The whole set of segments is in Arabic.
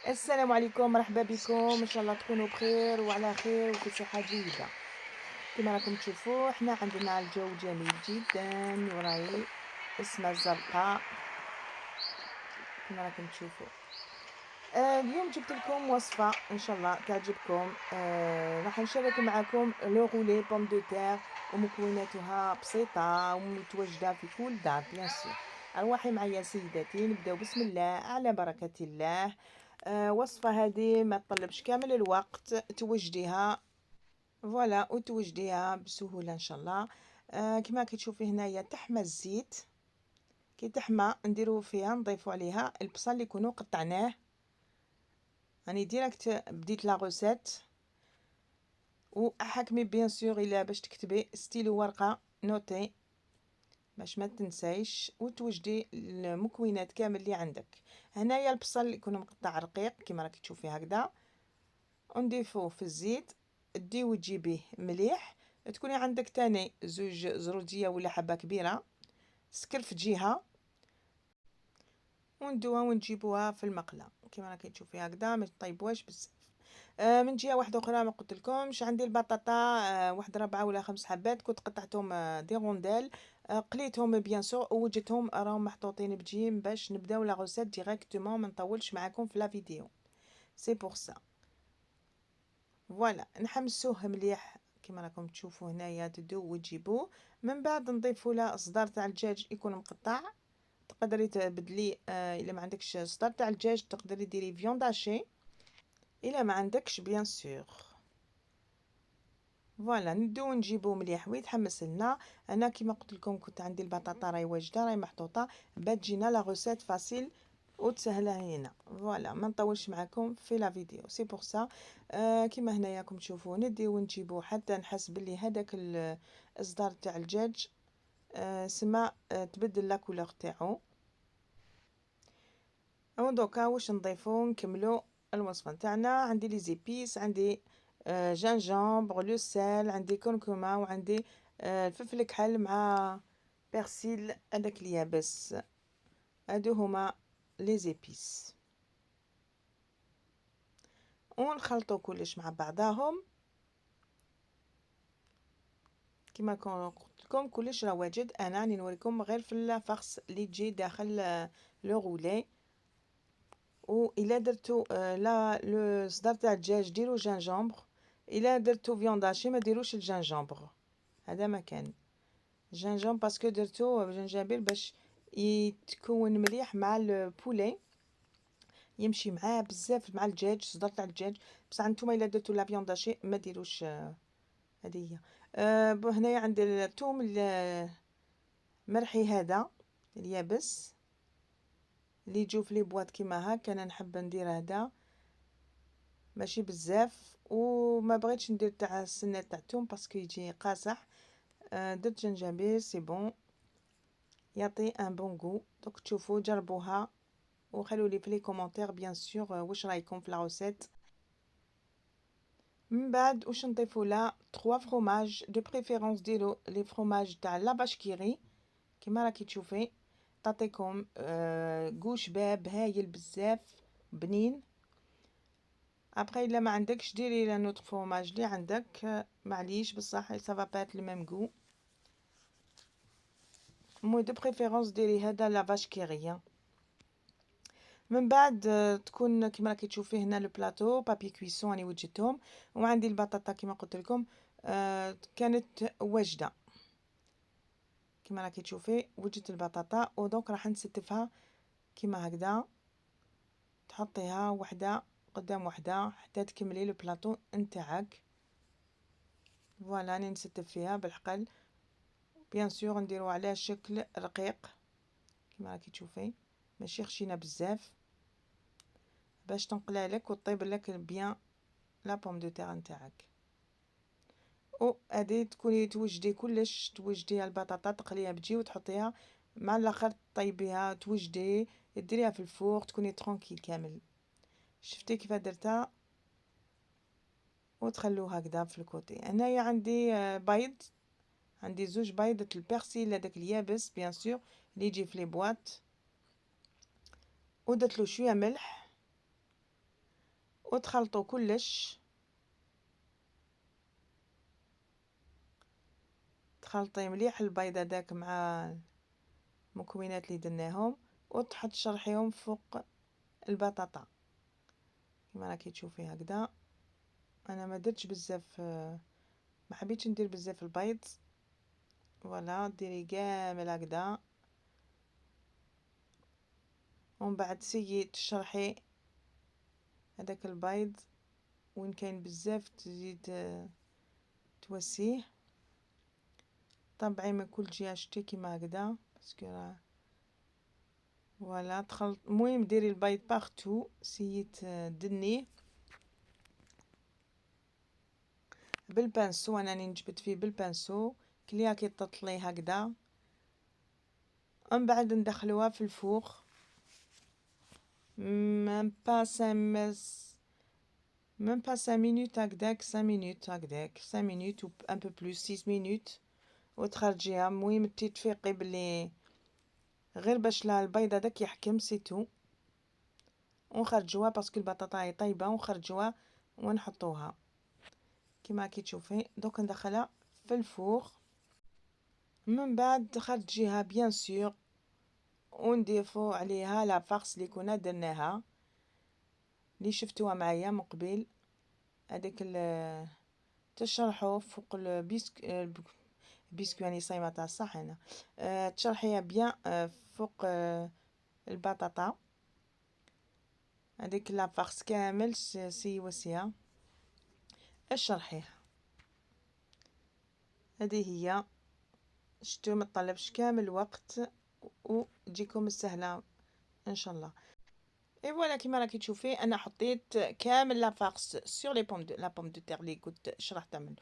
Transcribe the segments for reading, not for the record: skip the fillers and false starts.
السلام عليكم، مرحبا بكم، ان شاء الله تكونوا بخير وعلى خير وفي صحة جيدة. كما راكم تشوفوا احنا عندنا الجو جميل جدا وراي السماء الزرقاء كما راكم تشوفوا. اليوم جبت لكم وصفة ان شاء الله تعجبكم. راح نشارك معكم لو غولي بوم دو تير، ومكوناتها بسيطة ومتواجدة في كل دار بيان سور. ارواحي معايا سيداتي، نبداو بسم الله على بركة الله. وصفة هذه ما تطلبش كامل الوقت، توجديها فوالا وتوجديها بسهولة ان شاء الله. كما كتشوفي هنايا تحمى الزيت، كي تحمى نديرو فيها نضيفو عليها البصل اللي كونو قطعناه. راني ديريكت بديت لا غوسيت، وحكمي بيان سور الا باش تكتبي ستيلو ورقة نوتي باش ما تنسايش، وتوجدي المكونات كامل اللي عندك. هنايا البصل اللي يكون مقطع رقيق كما راكي تشوفي هكذا، ونضيفوه في الزيت، ديو تجيبيه مليح. تكوني عندك تاني زوج زروديه ولا حبه كبيره سكر في جهه، وندوها ونجيبوها في المقله كما راكي تشوفي هكذا، ما تطيبوهاش بزاف. من جهه واحده اخرى ما قلت لكمش، عندي البطاطا، واحد 4 ولا 5 حبات كنت قطعتهم دي رونديل. قليتهم بيان سور ووجدتهم راهم محطوطين بجيم باش نبداو لا غوسيت ديريكتومون، ما نطولش معاكم في لا فيديو. سي بور سا فوالا نحمسوه مليح كما راكم تشوفوا هنايا، تدو وتجيبوه. من بعد نضيفوا له صدار تاع الدجاج يكون مقطع. تقدري تبدلي الا ما عندكش صدار تاع الدجاج تقدري ديري فيونداشي الا ما عندكش بيان سور. فوالا ندو نجيبو مليح ويتحمس لنا. انا كما قلت لكم كنت عندي البطاطا راهي واجده راهي محطوطه، باش تجينا لا غوسيت فاسيل وتسهل علينا. فوالا ما نطولش معكم في لا فيديو، سي بور سا. كيما هنايا راكم تشوفوا نديو نجيبو حتى نحس بلي هذاك الصدار تاع الدجاج سما تبدل لا كولور تاعو. دوكا واش نضيفو نكملو الوصفه تاعنا. عندي لي زيبيس، عندي جانجامبر، لو سيل، عندي كركمه، وعندي الفلفل الكحل مع بيرسيل هذاك اليابس. هادو هما لي زيبيس، ونخلطو كلش مع بعضاهم. كما قلت لكم كلش راه واجد، انا راني نوريكم غير في الفرص اللي تجي داخل لو غولي. و الا درتو لا لو صدر تاع الدجاج ديروا جانجامبر، الا درتو فيونداشي ما ديروش الجانجامبر، هذا ما كان جانجامبر باسكو درتو جنجبيل باش يتكون مليح مع البولي، يمشي معاه بزاف مع الدجاج صدر تاع الدجاج. بصح نتوما الا درتو لا فيونداشي ما ديروش هذه هي. هنايا عندي الثوم المرحي هذا اليابس اللي يجو في لي بواط كيما هكا، انا نحب ندير هذا ماشي بزاف، وما بغيتش ندير تاع السنه تاع الثوم باسكو يجي قاصح. درت جنجبيل سي بون، يعطي ان بون غو. دوك تشوفوا جربوها وخلوا لي في لي كومونتير بيان سور واش رايكم في لا روسيت. من بعد واش نضيفوا لها 3 فروماج دو بريفيرونس، ديروا لي فروماج تاع لا باش كيري كيما راكي تشوفي، تعطيكم غو شباب هايل بزاف بنين. ابري الا ما عندكش ديري لا نوتر فروماج اللي عندك، معليش بصح سافا با ات لو ميم غو. مو دو بريفيرونس ديري هذا لا باش كيري. من بعد تكون كيما راكي تشوفي هنا لو بلاطو بابي كويسون راني وجدتهم، وعندي البطاطا كيما قلت لكم كانت واجده كيما راكي تشوفي. وجدت البطاطا ودونك راح نستفها كيما هكذا، تحطيها وحده قدام وحده حتى تكملي لو بلاطو نتاعك. فوالا راني نستف فيها بالحقل بيان سور، نديرو على شكل رقيق كيما راكي تشوفي، ماشي خشينه بزاف باش تنقلها لك وطيب لك بيان لا بوم دو تير نتاعك. و هادي تكوني توجدي كلش، توجدي البطاطا تقليها بتجي وتحطيها مع الاخر طيبيها توجدي ديريها في الفور تكوني ترونكيل كامل. شفتي كيف درتها وتخلوه هكذا في الكوتي. هنايا عندي بيض، عندي زوج بيضة البرسيل هذاك اليابس بيان سور اللي يجي في لي بواط، ودرت له شويه ملح وتخلطوا كلش، تخلطي مليح البيض هذاك مع المكونات اللي درناهم، وتحط شرحيهم فوق البطاطا كما راكي تشوفي هكذا. انا ما درتش بزاف، ما حبيتش ندير بزاف البيض. فوالا ديري كامل هكذا، ومن بعد تسيي تشرحي هذاك البيض، وين كاين بزاف تزيد توسيه، طبعي من كل جهه شتي كيما هكذا باسكو راه فوالا تخلط. المهم ديري البيض بارتو، سييت دنيه بالبانسو، انا نجبد فيه بالبانسو كليا كي تطلي هكذا. ومن بعد ندخلوها في الفوق ميم با 5 مينوت هكذاك، 5 مينوت هكذاك، 5 مينوت و ان بو بلوس 6 مينوت وتخرجيها. المهم تفيقي بلي غير باش لا البيض هذاك يحكم سيتو، ونخرجوها باسكو البطاطا هي طيبه، ونخرجوها ونحطوها كيما راكي تشوفي. دوك ندخلها في الفوق، من بعد تخرجيها بيان سور، ونضيفو عليها لا فارس اللي كنا درناها اللي شفتوها معايا من قبل. هذيك تشرحو فوق البيسكو يعني صايمه تاع الصح هنا. تشرحيها بيان فوق البطاطا، هذيك لا فارس كامل سيوسيها اشرحيها. هذه هي، شتو مطلبش كامل وقت وتجيكم سهله ان شاء الله. اي فوالا كيما راكي تشوفي انا حطيت كامل لا فارس سور لي بوم دو لا بوم دو تير لي كنت شرحتها منه.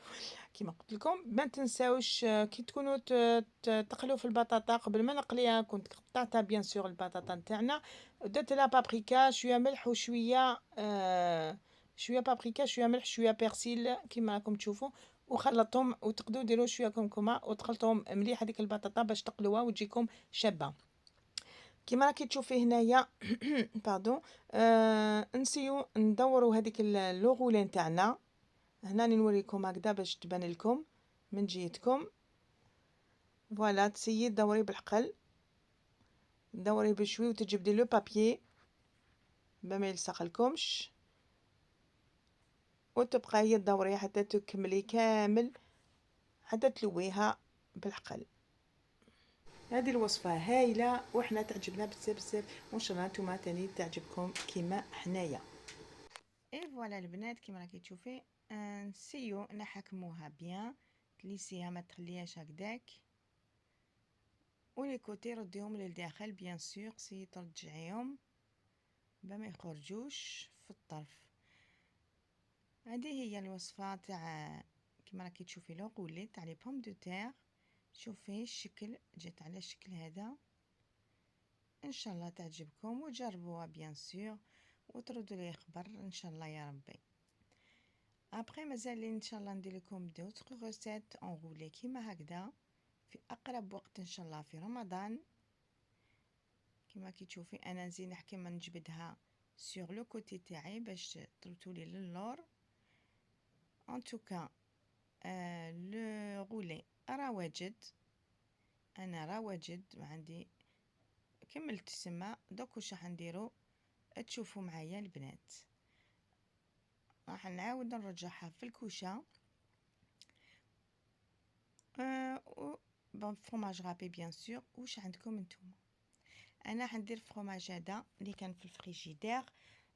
كيما قلت لكم ما تنساوش كي تكونوا تقلوا في البطاطا قبل ما نقليها كنت قطعتها بيان سور البطاطا نتاعنا، درت لها بابريكا شويه ملح وشويه شويه بابريكا شويه ملح شويه بيرسيل كيما راكم تشوفوا، وخلطتهم. وتقدروا ديروا شويه كمكمه وتخلطوهم مليح هذيك البطاطا باش تقلوها وتجيكم شابه كيما راكي تشوفي هنايا. باردون. نسيو ندوروا هذيك لو غولي نتاعنا. هنا نوريكم هكذا باش تبان لكم من جهتكم. فوالا تسيي دوري بالحقل، دوري بشوي وتجبدي لو بابيي ما يلصق لكمش، وتبقى هي تدوري حتى تكملي كامل حتى تلويها بالحقل. هذه الوصفه هايله وحنا تعجبنا بزاف بزاف، وان شاء الله نتوما تاني تعجبكم كيما حنايا. اي فوالا البنات كيما راكي تشوفي نسيو نحكموها بيان، تليسيها ما تخليهاش هكذاك، ولي كوتي رديهم للداخل بيان سور، سي ترجعيهم ما يخرجوش في الطرف. هذه هي الوصفه تاع كيما راكي تشوفي لو قولي تاع لي بوم دو تير. شوفي الشكل جات على الشكل هذا، ان شاء الله تعجبكم وجربوها بيان سور وتردوا لي خبر ان شاء الله يا ربي. ابري مازال ان شاء الله ندير لكم دوطخ ريسيت اونغولي كيما هكذا في اقرب وقت ان شاء الله في رمضان. كيما كي تشوفي انا نزيد نحكي ما نجبدها سور لو كوتي تاعي باش ترتولي للور. ان توكا لو غولي راه واجد، انا راه واجد ما عندي كملت السما. دوك واش راح نديرو تشوفوا معايا البنات، راح نعاود نرجعها في الكوشه بفرماج غابي بيان سور. واش عندكم نتوما؟ انا حندير فرماج هذا اللي كان في الفريجيدير،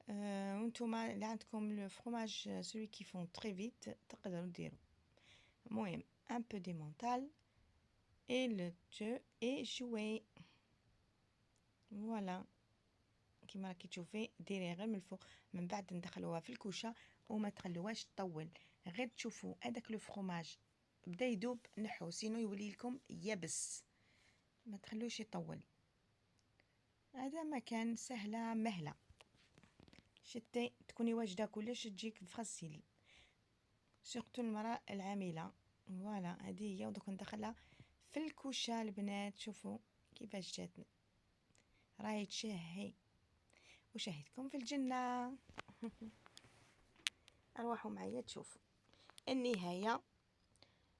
وانتوما اللي عندكم لو فرماج سولي كي فون تري فيت تقدروا ديروا. المهم ان بو دي مونتال اي لو تو اي جوي. فوالا كيما راكي تشوفي ديري غير من الفوق، من بعد ندخلوها في الكوشه وما تخلوهاش تطول، غير تشوفوا هذاك لو فرماج بدا يذوب نحو سينو يولي لكم يبس، ما تخلوش يطول. هذا مكان سهله مهله، شتي تكوني واجده كلش تجيك فاسيل سورتو المراه العامله. فوالا هذه هي. ودوك ندخلها في الكوشه البنات، شوفوا كيفاش جاتنا راهي تشهي وشهيتكم في الجنه. ارواحوا معايا تشوفوا النهايه.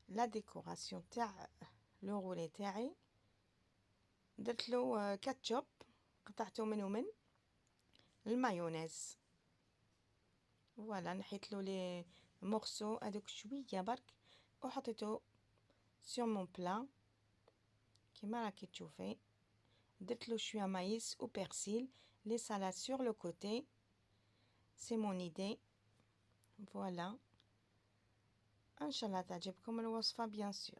لا ديكوراسيون تاع لو غولي تاعي درت له كاتشوب، قطعته من ومن المايونيز. فوالا نحيت له لي مورسو هذوك شويه برك وحطيته سور مون بلا كيما راكي تشوفي. درت له شويه مايس و بيرسيل لي سالاد سور لو كوتي. سي مون ايدي. فوالا ان شاء الله تعجبكم الوصفه بيان سور.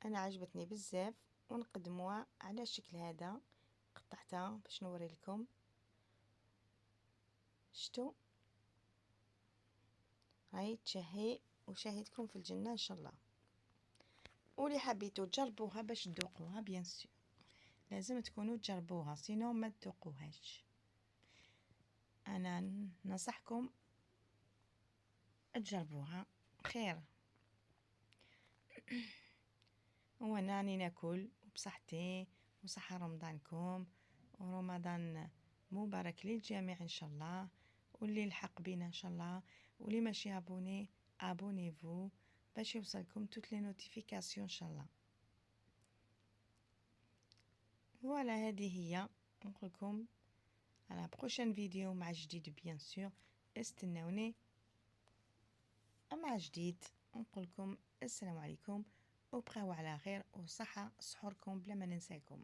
انا عجبتني بزاف ونقدموها على الشكل هذا. قطعتها باش نوري لكم. شتو هاي تشهي وشاهدكم في الجنه ان شاء الله. واللي حبيتو تجربوها باش تذوقوها بيان سور لازم تكونوا تجربوها سينو ما تذوقوهاش. انا ننصحكم تجربوها خير. وانا راني ناكل بصحتي وصحة رمضانكم ورمضان مبارك للجميع ان شاء الله. واللي لحق بينا ان شاء الله واللي ماشي ابوني ابونيفو باش يوصلكم توت لي نوتيفيكاسيون ان شاء الله. فوالا هذه هي. نقولكم على بروشين فيديو مع جديد بيان سور. استناوني مع جديد. نقولكم السلام عليكم وبقاو على خير وصحة سحوركم بلا ما ننساكم.